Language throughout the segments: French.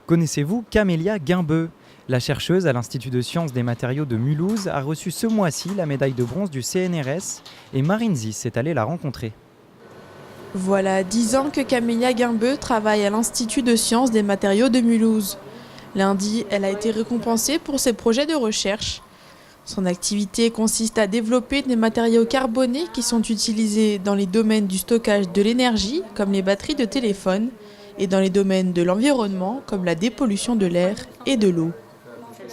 Connaissez-vous Camélia Guimbeux? La chercheuse à l'Institut de sciences des matériaux de Mulhouse a reçu ce mois-ci la médaille de bronze du CNRS et Marine Zis est allée la rencontrer. Voilà 10 ans que Camélia Guimbeux travaille à l'Institut de sciences des matériaux de Mulhouse. Lundi, elle a été récompensée pour ses projets de recherche. Son activité consiste à développer des matériaux carbonés qui sont utilisés dans les domaines du stockage de l'énergie, comme les batteries de téléphone, et dans les domaines de l'environnement, comme la dépollution de l'air et de l'eau.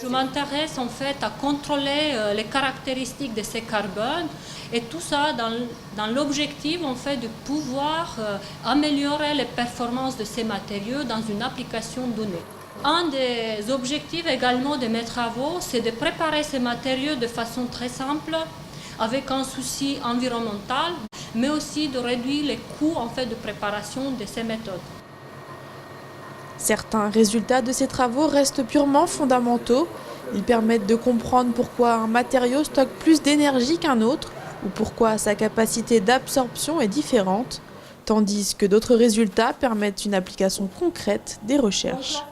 Je m'intéresse en fait à contrôler les caractéristiques de ces carbones et tout ça dans l'objectif en fait de pouvoir améliorer les performances de ces matériaux dans une application donnée. Un des objectifs également de mes travaux, c'est de préparer ces matériaux de façon très simple, avec un souci environnemental, mais aussi de réduire les coûts en fait de préparation de ces méthodes. Certains résultats de ces travaux restent purement fondamentaux. Ils permettent de comprendre pourquoi un matériau stocke plus d'énergie qu'un autre ou pourquoi sa capacité d'absorption est différente, tandis que d'autres résultats permettent une application concrète des recherches.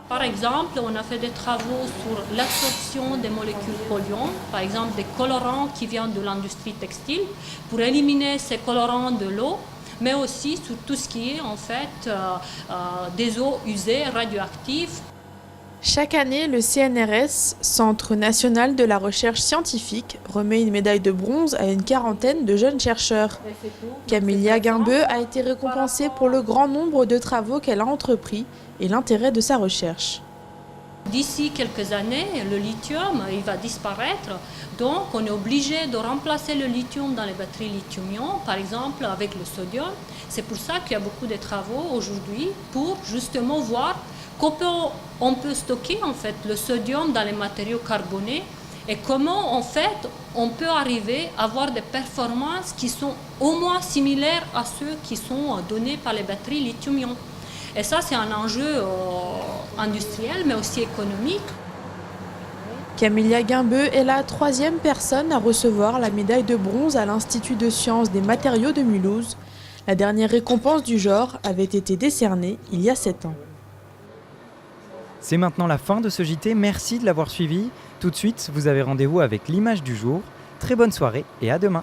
Par exemple, on a fait des travaux sur l'absorption des molécules polluantes, par exemple des colorants qui viennent de l'industrie textile, pour éliminer ces colorants de l'eau, mais aussi sur tout ce qui est en fait des eaux usées radioactives. Chaque année, le CNRS, Centre national de la recherche scientifique, remet une médaille de bronze à une quarantaine de jeunes chercheurs. Camélia Guimbeux a été récompensée pour le grand nombre de travaux qu'elle a entrepris et l'intérêt de sa recherche. D'ici quelques années, le lithium il va disparaître, donc on est obligé de remplacer le lithium dans les batteries lithium-ion, par exemple avec le sodium. C'est pour ça qu'il y a beaucoup de travaux aujourd'hui pour justement voir comment on peut stocker en fait le sodium dans les matériaux carbonés et comment en fait on peut arriver à avoir des performances qui sont au moins similaires à ceux qui sont donnés par les batteries lithium-ion. Et ça, c'est un enjeu industriel, mais aussi économique. Camélia Guimbeux est la troisième personne à recevoir la médaille de bronze à l'Institut de sciences des matériaux de Mulhouse. La dernière récompense du genre avait été décernée il y a 7 ans. C'est maintenant la fin de ce JT, merci de l'avoir suivi. Tout de suite, vous avez rendez-vous avec l'image du jour. Très bonne soirée et à demain.